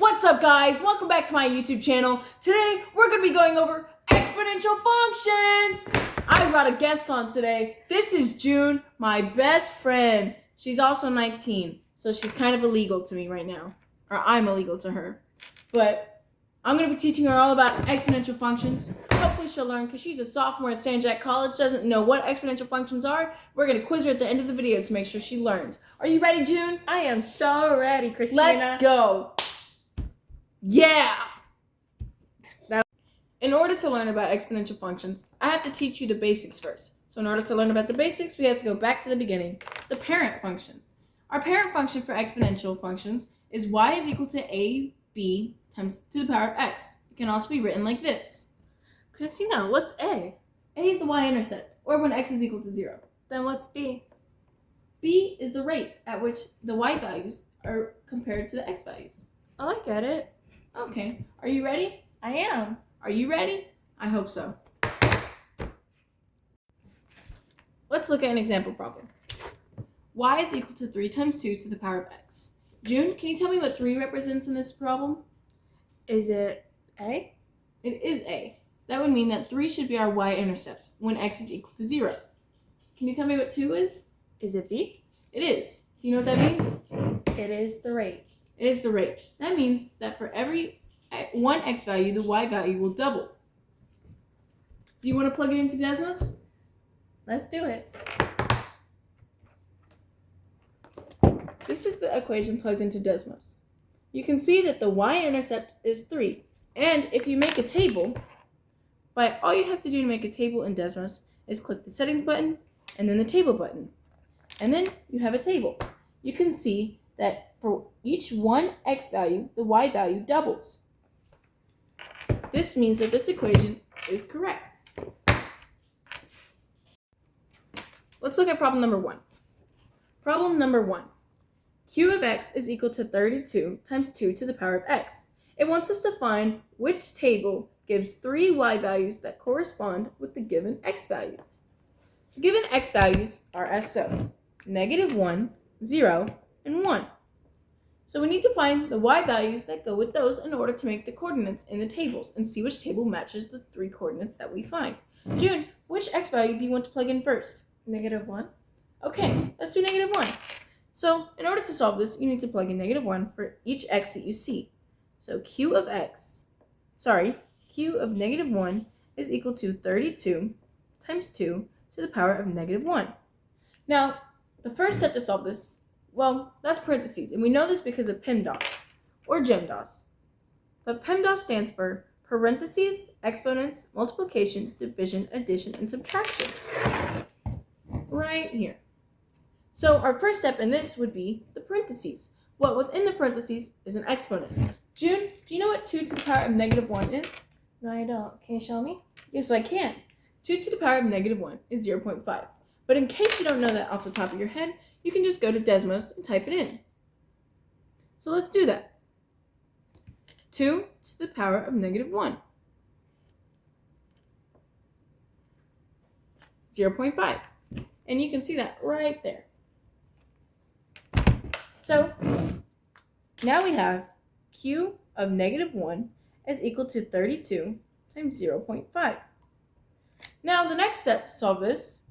What's up, guys? Welcome back to my YouTube channel. Today, we're going to be going over exponential functions. I brought a guest on today. This is June, my best friend. She's also 19, so she's kind of illegal to me right now. Or I'm illegal to her. But I'm going to be teaching her all about exponential functions. Hopefully she'll learn, because she's a sophomore at San Jack College, doesn't know what exponential functions are. We're going to quiz her at the end of the video to make sure she learns. Are you ready, June? I am so ready, Christina. Let's go. Yeah! In order to learn about exponential functions, I have to teach you the basics first. So in order to learn about the basics, we have to go back to the beginning, the parent function. Our parent function for exponential functions is y is equal to ab times to the power of x. It can also be written like this. Christina, what's A? A is the y-intercept, or when x is equal to 0. Then what's B? B is the rate at which the y values are compared to the x values. Oh, I get it. Okay, are you ready? I am. Are you ready? I hope so. Let's look at an example problem. Y is equal to 3 times 2 to the power of x. June, can you tell me what 3 represents in this problem? Is it A? It is A. That would mean that 3 should be our y-intercept when x is equal to 0. Can you tell me what 2 is? Is it B? It is. Do you know what that means? It is the rate. It is the rate. That means that for every one x value, the y value will double. Do you want to plug it into Desmos? Let's do it. This is the equation plugged into Desmos. You can see that the y-intercept is 3. And if you make a table, all you have to do to make a table in Desmos is click the settings button and then the table button. And then you have a table. You can see that for each one x value, the y value doubles. This means that this equation is correct. Let's look at problem number 1. Problem number 1. Q of x is equal to 32 times 2 to the power of x. It wants us to find which table gives 3 y values that correspond with the given x values. The given x values are as so: -1, 0, and 1. So we need to find the y values that go with those in order to make the coordinates in the tables and see which table matches the 3 coordinates that we find. June, which x value do you want to plug in first? -1. Okay, let's do -1. So in order to solve this, you need to plug in -1 for each x that you see. So Q of -1 is equal to 32 times 2 to the power of -1. Now, the first step to solve this, well, that's parentheses, and we know this because of PEMDAS, or GEMDAS. But PEMDAS stands for parentheses, exponents, multiplication, division, addition, and subtraction. Right here. So our first step in this would be the parentheses. What within the parentheses is an exponent. June, do you know what 2 to the power of -1 is? No, I don't. Can you show me? Yes, I can. 2 to the power of -1 is 0.5. But in case you don't know that off the top of your head, you can just go to Desmos and type it in. So let's do that. 2 to the power of -1. 0.5. And you can see that right there. So now we have Q of -1 is equal to 32 times 0.5. Now the next step to solve this,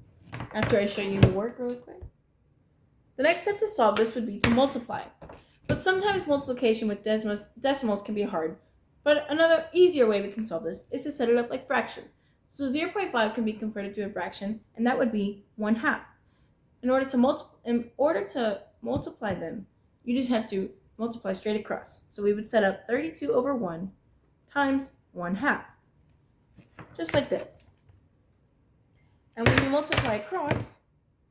after I show you the work really quick, the next step to solve this would be to multiply. But sometimes multiplication with decimals can be hard. But another easier way we can solve this is to set it up like fraction. So 0.5 can be converted to a fraction, and that would be 1/2. In order to multiply them, you just have to multiply straight across. So we would set up 32 over 1 times 1/2. Just like this. And when you multiply across,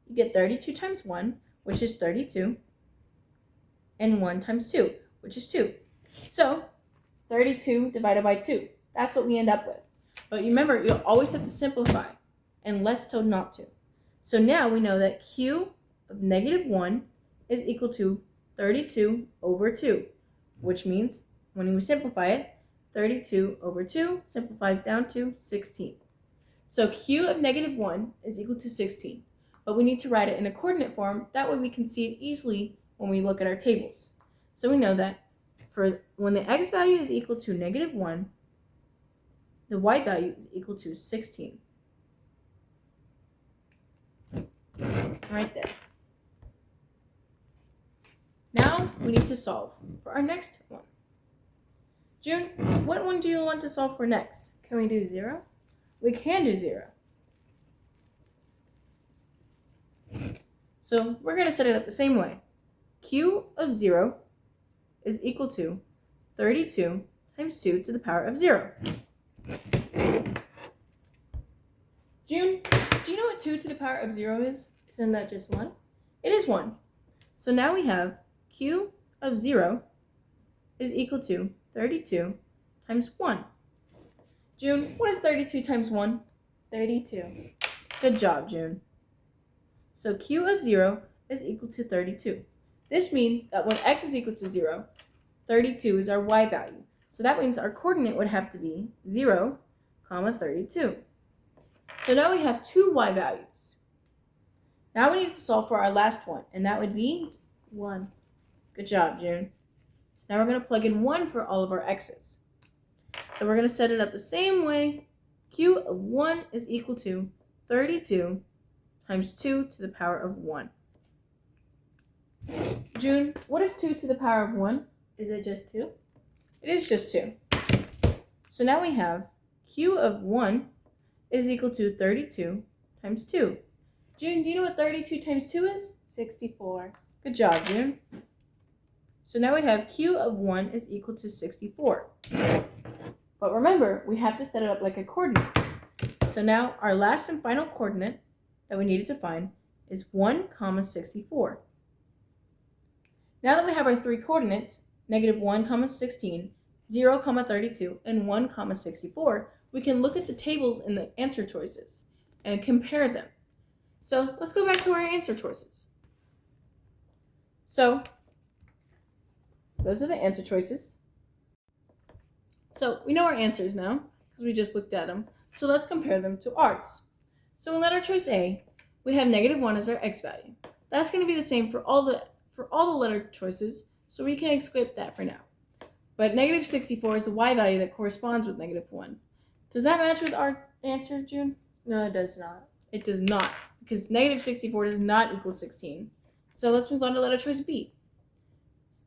you get 32 times 1, which is 32, and 1 times 2, which is 2. So 32 divided by 2. That's what we end up with. But remember, you'll always have to simplify, and less told not to. So now we know that Q of -1 is equal to 32 over 2, which means when we simplify it, 32 over 2 simplifies down to 16. So Q of -1 is equal to 16, but we need to write it in a coordinate form. That way we can see it easily when we look at our tables. So we know that for when the x value is equal to -1, the y value is equal to 16. Right there. Now we need to solve for our next one. June, what one do you want to solve for next? Can we do 0? We can do 0. So we're going to set it up the same way. Q of 0 is equal to 32 times 2 to the power of 0. June, do you know what 2 to the power of 0 is? Isn't that just 1? It is 1. So now we have Q of 0 is equal to 32 times 1. June, what is 32 times 1? 32. Good job, June. So Q of 0 is equal to 32. This means that when x is equal to 0, 32 is our y value. So that means our coordinate would have to be 0, 32. So now we have two y values. Now we need to solve for our last one, and that would be 1. Good job, June. So now we're going to plug in 1 for all of our x's. So we're going to set it up the same way. Q of 1 is equal to 32 times 2 to the power of 1. June, what is 2 to the power of 1? Is it just 2? It is just 2. So now we have Q of 1 is equal to 32 times 2. June, do you know what 32 times 2 is? 64. Good job, June. So now we have Q of 1 is equal to 64. But remember, we have to set it up like a coordinate. So now our last and final coordinate that we needed to find is 1, 64. Now that we have our three coordinates, -1, 16, 0, 32, and 1, 64, we can look at the tables in the answer choices and compare them. So let's go back to our answer choices. So those are the answer choices. So we know our answers now because we just looked at them. So let's compare them to ours. So in letter choice A, we have -1 as our x value. That's going to be the same for all the letter choices, so we can skip that for now. But -64 is the y value that corresponds with -1. Does that match with our answer, June? No, it does not. It does not, because -64 does not equal 16. So let's move on to letter choice B.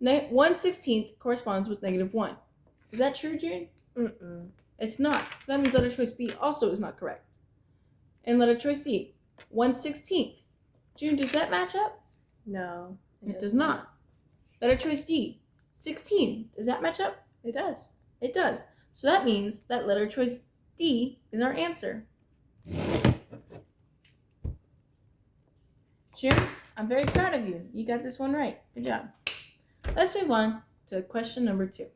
1/16 corresponds with -1. Is that true, June? It's not. So that means letter choice B also is not correct. And letter choice C, 1/16. June, does that match up? No. It does not. Letter choice D, 16. Does that match up? It does. It does. So that means that letter choice D is our answer. June, I'm very proud of you. You got this one right. Good job. Let's move on to question number 2.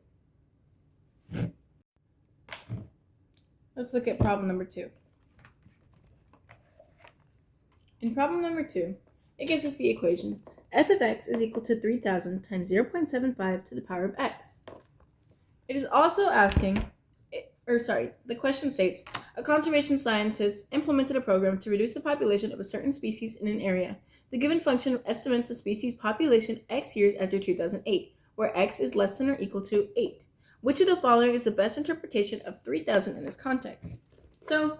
Let's look at problem number 2. In problem number 2, it gives us the equation f of x is equal to 3000 times 0.75 to the power of x. It is also asking, the question states, a conservation scientist implemented a program to reduce the population of a certain species in an area. The given function estimates the species population x years after 2008, where x is less than or equal to 8. Which of the following is the best interpretation of 3000 in this context? So,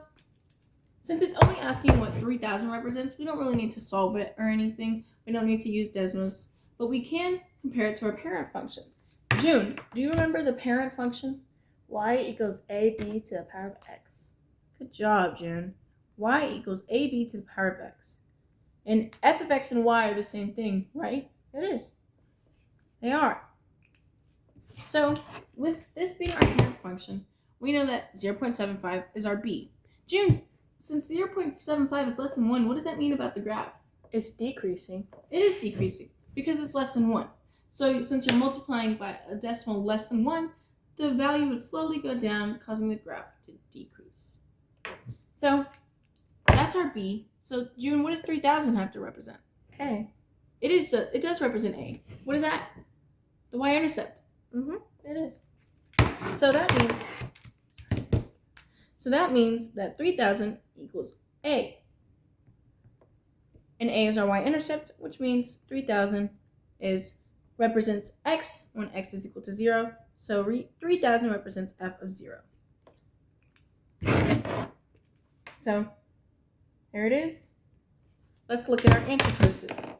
since it's only asking what 3000 represents, we don't really need to solve it or anything. We don't need to use Desmos, but we can compare it to our parent function. June, do you remember the parent function? Y equals AB to the power of x. Good job, June. Y equals AB to the power of x. And f of x and y are the same thing, right? It is. They are. So, with this being our parent function, we know that 0.75 is our b. June, since 0.75 is less than 1, what does that mean about the graph? It's decreasing. It is decreasing because it's less than 1. So since you're multiplying by a decimal less than 1, the value would slowly go down, causing the graph to decrease. So that's our b. So June, what does 3000 have to represent? A. It does represent a. What is that? The y-intercept. It is. So that means that 3000 equals a. And a is our y-intercept, which means 3000 is represents x when x is equal to 0. So 3000 represents f of 0. So here it is. Let's look at our answer choices.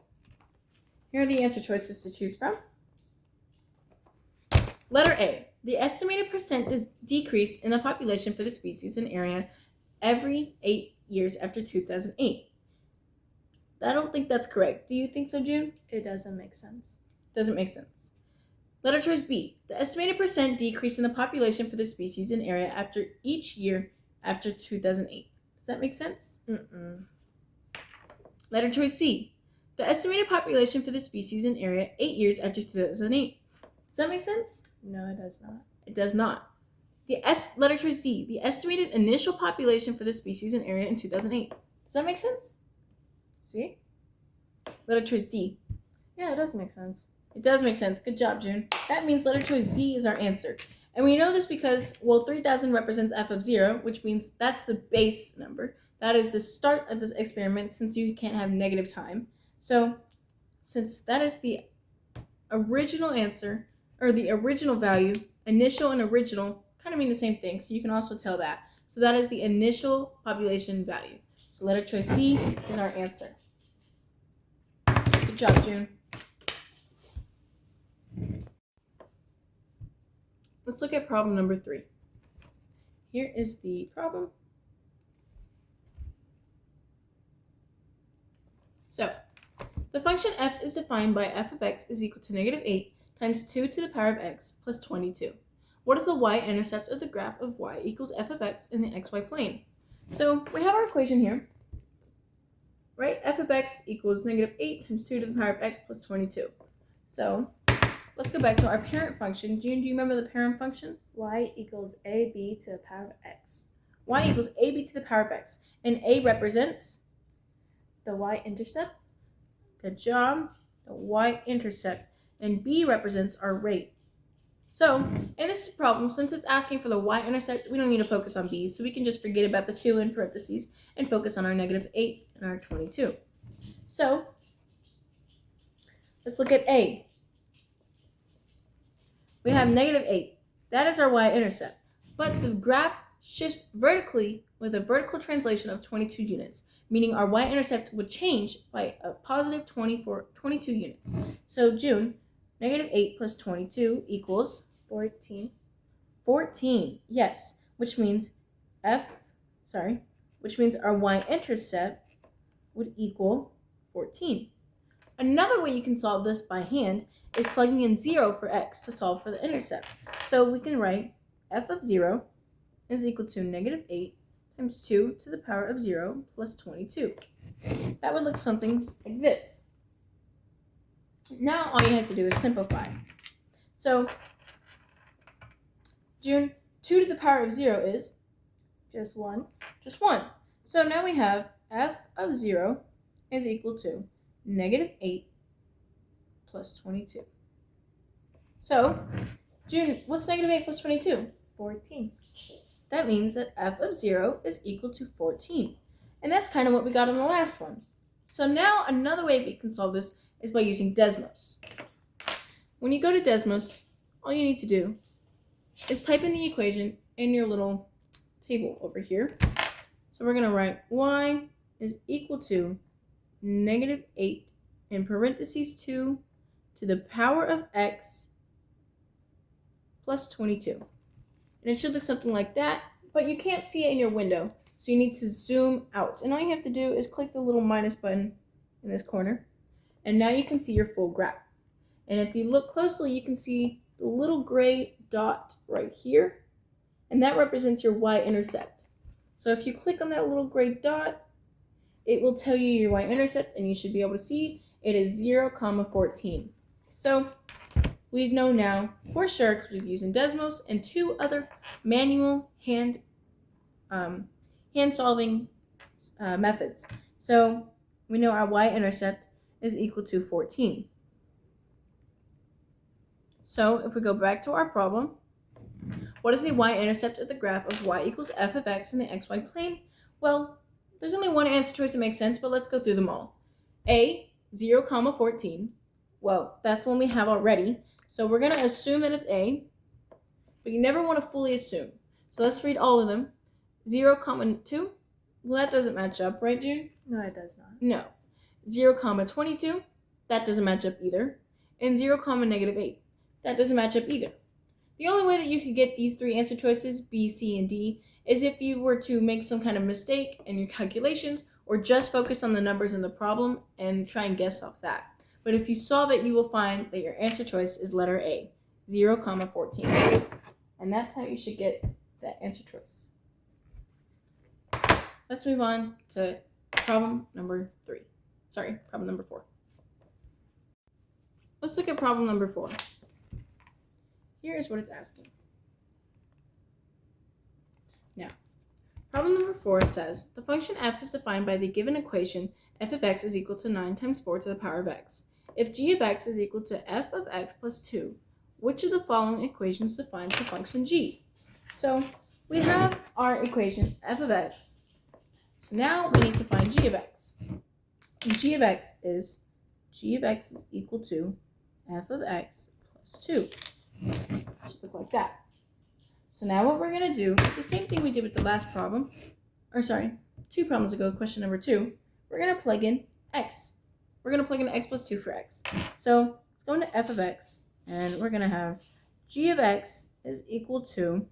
Here are the answer choices to choose from. Letter A. The estimated percent decrease in the population for the species and area every 8 years after 2008. I don't think that's correct. Do you think so, June? It doesn't make sense. Doesn't make sense. Letter choice B. The estimated percent decrease in the population for the species and area after each year after 2008. Does that make sense? Letter choice C. The estimated population for the species and area 8 years after 2008. Does that make sense? No, it does not. It does not. Letter choice D. The estimated initial population for the species and area in 2008. Does that make sense? See? Letter choice D. Yeah, it does make sense. It does make sense. Good job, June. That means letter choice D is our answer. And we know this because, 3000 represents f of 0, which means that's the base number. That is the start of this experiment since you can't have negative time. So, since that is the original answer, or the original value, initial and original kind of mean the same thing, so you can also tell that. So that is the initial population value. So letter choice D is our answer. Good job, June. Let's look at problem number 3. Here is the problem. So, the function f is defined by f of x is equal to negative 8 times 2 to the power of x plus 22. What is the y-intercept of the graph of y equals f of x in the xy plane? So, we have our equation here, right? F of x equals negative 8 times 2 to the power of x plus 22. So, let's go back to our parent function. June, do you remember the parent function? Y equals ab to the power of x. Y equals ab to the power of x. And a represents? The y-intercept. Good job. The y-intercept. And b represents our rate. So, in this problem, since it's asking for the y-intercept, we don't need to focus on b. So we can just forget about the 2 in parentheses and focus on our negative 8 and our 22. So, let's look at a. We have negative 8. That is our y-intercept. But the graph shifts vertically with a vertical translation of 22 units, meaning our y-intercept would change by a positive 22 units. So, June, negative 8 plus 22 equals 14. 14, yes, which means our y-intercept would equal 14. Another way you can solve this by hand is plugging in 0 for x to solve for the intercept. So we can write f of 0 is equal to negative 8 times 2 to the power of 0 plus 22. That would look something like this. Now all you have to do is simplify. So, June, 2 to the power of 0 is? Just 1. Just 1. So now we have f of 0 is equal to negative 8 plus 22. So, June, what's negative 8 plus 22? 14. That means that f of 0 is equal to 14. And that's kind of what we got in the last one. So now another way we can solve this is by using Desmos. When you go to Desmos, all you need to do is type in the equation in your little table over here. So we're going to write y is equal to negative 8 in parentheses 2 to the power of x plus 22. And it should look something like that, but you can't see it in your window, so you need to zoom out. And all you have to do is click the little minus button in this corner, and now you can see your full graph. And if you look closely, you can see the little gray dot right here, and that represents your y-intercept. So if you click on that little gray dot, it will tell you your y-intercept, and you should be able to see it is 0, 14. So we know now for sure, because we've used Desmos and 2 other manual hand solving methods. So we know our y-intercept is equal to 14. So if we go back to our problem, what is the y-intercept of the graph of y equals f of x in the xy plane? Well, there's only one answer choice that makes sense, but let's go through them all. A, 0, 14. Well, that's one we have already. So we're going to assume that it's A, but you never want to fully assume. So let's read all of them. 0, 2. Well, that doesn't match up, right, June? No, it does not. No. 0, 22. That doesn't match up either. And 0, -8. That doesn't match up either. The only way that you could get these three answer choices, B, C, and D, is if you were to make some kind of mistake in your calculations or just focus on the numbers in the problem and try and guess off that. But if you solve it, you will find that your answer choice is letter A, 0, 14. And that's how you should get that answer choice. Let's move on to problem number 4. Let's look at problem number 4. Here is what it's asking. Now, problem number 4 says, the function f is defined by the given equation f of x is equal to 9 times 4 to the power of x. If g of x is equal to f of x plus 2, which of the following equations defines the function g? So we have our equation f of x. So now we need to find g of x. And g of x is equal to f of x plus 2. It should look like that. So now what we're going to do is the same thing we did with the last problem. 2 problems ago, question number 2. We're going to plug in x. We're going to plug in x plus 2 for x. So let's go into f of x. And we're going to have g of x is equal to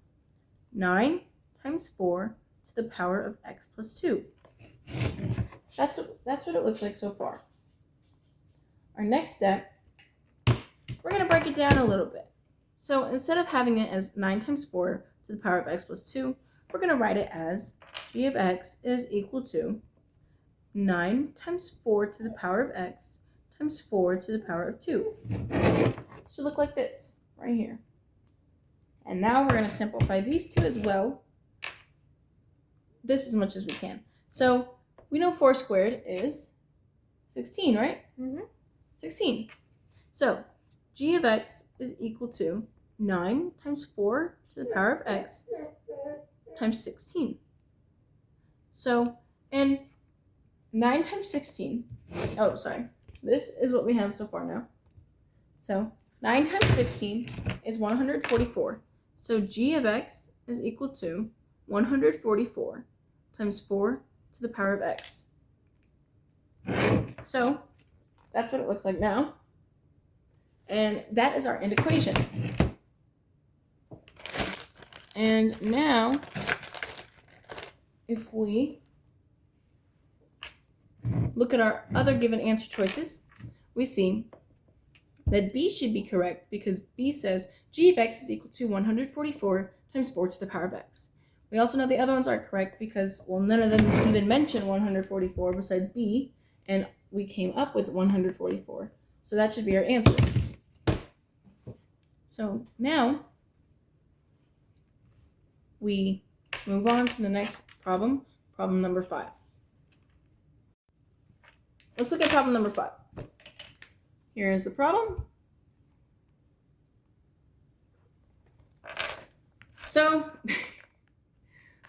9 times 4 to the power of x plus 2. That's what it looks like so far. Our next step, we're going to break it down a little bit. So instead of having it as 9 times 4 to the power of x plus 2, we're going to write it as g of x is equal to 9 times 4 to the power of x times 4 to the power of 2. It should look like this right here. And now we're going to simplify these two as well, this as much as we can. So we know 4 squared is 16, right? 16. So g of x is equal to 9 times 4 to the power of x times 16. So, and 9 times 16, this is what we have so far now. So 9 times 16 is 144. So g of x is equal to 144 times 4 to the power of x. So that's what it looks like now. And that is our end equation. And now, if we look at our other given answer choices, we see that B should be correct because B says g of x is equal to 144 times 4 to the power of x. We also know the other ones aren't correct because, well, none of them even mention 144 besides B, and we came up with 144. So that should be our answer. So now we move on to the next problem, problem number 5. Let's look at problem number 5. Here is the problem. So,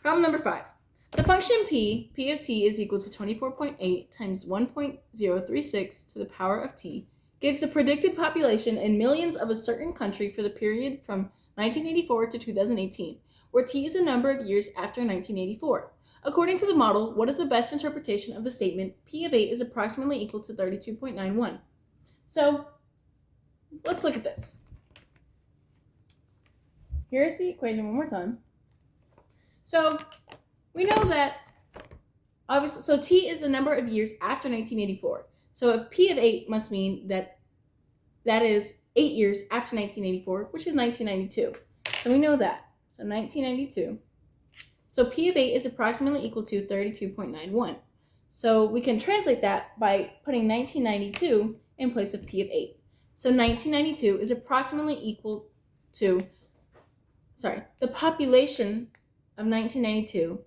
problem number 5. The function p of t is equal to 24.8 times 1.036 to the power of t gives the predicted population in millions of a certain country for the period from 1984 to 2018, where t is a number of years after 1984. According to the model, what is the best interpretation of the statement p of 8 is approximately equal to 32.91? So, let's look at this. Here's the equation one more time. So, we know that, obviously, so t is the number of years after 1984. So if p of 8 must mean that is 8 years after 1984, which is 1992. So we know that. So 1992. So p of 8 is approximately equal to 32.91. So we can translate that by putting 1992 in place of p of 8. So 1992 is approximately equal to, the population of 1992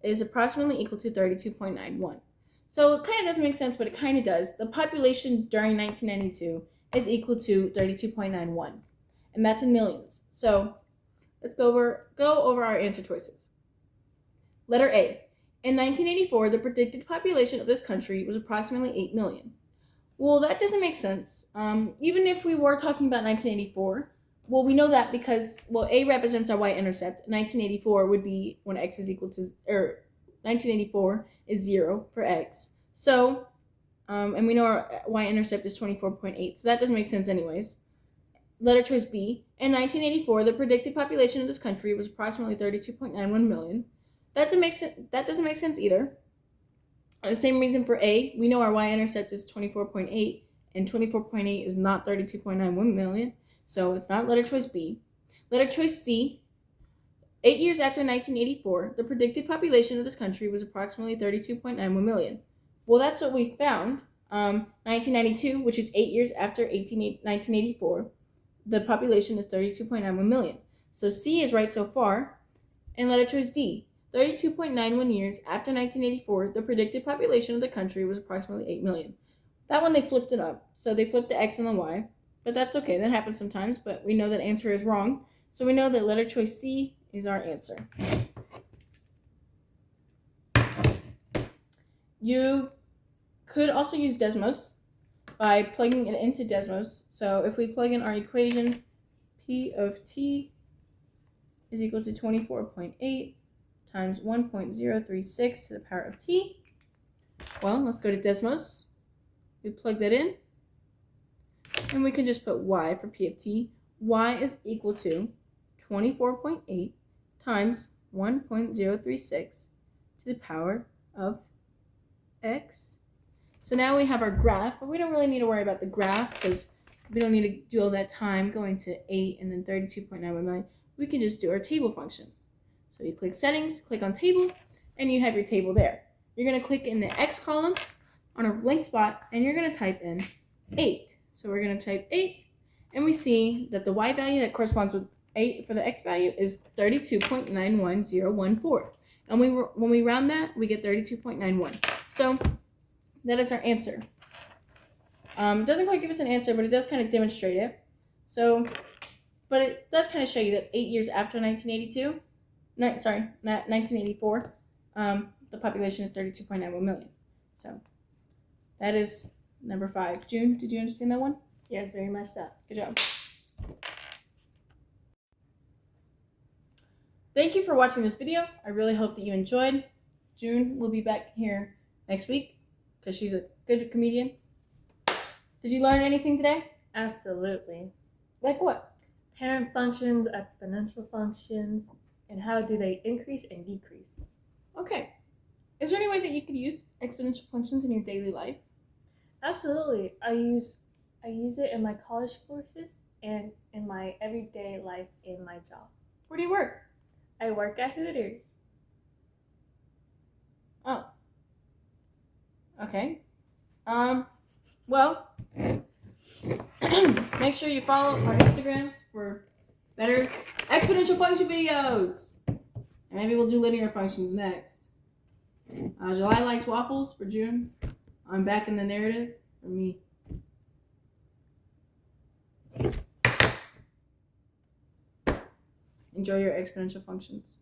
is approximately equal to 32.91. So it kind of doesn't make sense, but it kind of does. The population during 1992 is equal to 32.91, and that's in millions. So let's go over our answer choices. Letter A. In 1984, the predicted population of this country was approximately 8 million. Well, that doesn't make sense. Even if we were talking about 1984, well, we know that because, well, A represents our y-intercept. 1984 would be when x is equal to, or 1984 is 0 for x. So, and we know our y-intercept is 24.8, so that doesn't make sense anyways. Letter choice B. In 1984, the predicted population of this country was approximately 32.91 million. That doesn't make sense either. The same reason for A. We know our y-intercept is 24.8, and 24.8 is not 32.91 million, so it's not letter choice B. Letter choice C. 8 years after 1984, the predicted population of this country was approximately 32.91 million. Well, that's what we found. 1992, which is 8 years after 1984, the population is 32.91 million. So C is right so far. And letter choice D. 32.91 years after 1984, the predicted population of the country was approximately 8 million. That one they flipped it up. So they flipped the X and the Y. But that's okay. That happens sometimes. But we know that answer is wrong. So we know that letter choice C is our answer. You could also use Desmos by plugging it into Desmos. So if we plug in our equation, P of T is equal to 24.8 times 1.036 to the power of T. Well, let's go to Desmos. We plug that in. And we can just put Y for P of T. Y is equal to 24.8 times 1.036 to the power of X. So now we have our graph, but we don't really need to worry about the graph because we don't need to do all that time going to 8 and then 32.91 million. We can just do our table function. So you click settings, click on table, and you have your table there. You're going to click in the X column on a blank spot, and you're going to type in 8. So we're going to type 8, and we see that the Y value that corresponds with 8 for the X value is 32.91014. And when we round that, we get 32.91. So that is our answer. It doesn't quite give us an answer, but it does kind of demonstrate it. So, but it does kind of show you that 8 years after 1984, the population is 32.91 million. So that is number 5. June, did you understand that one? Yes, very much so. Good job. Thank you for watching this video. I really hope that you enjoyed. June will be back here next week because she's a good comedian. Did you learn anything today? Absolutely. Like what? Parent functions, exponential functions, and how do they increase and decrease? Okay. Is there any way that you could use exponential functions in your daily life? Absolutely. I use it in my college courses and in my everyday life in my job. Where do you work? I work at Hooters. Oh. Okay. Well, make sure you follow our Instagrams for better exponential function videos. And maybe we'll do linear functions next. July likes waffles for June. I'm back in the narrative for me. Enjoy your exponential functions.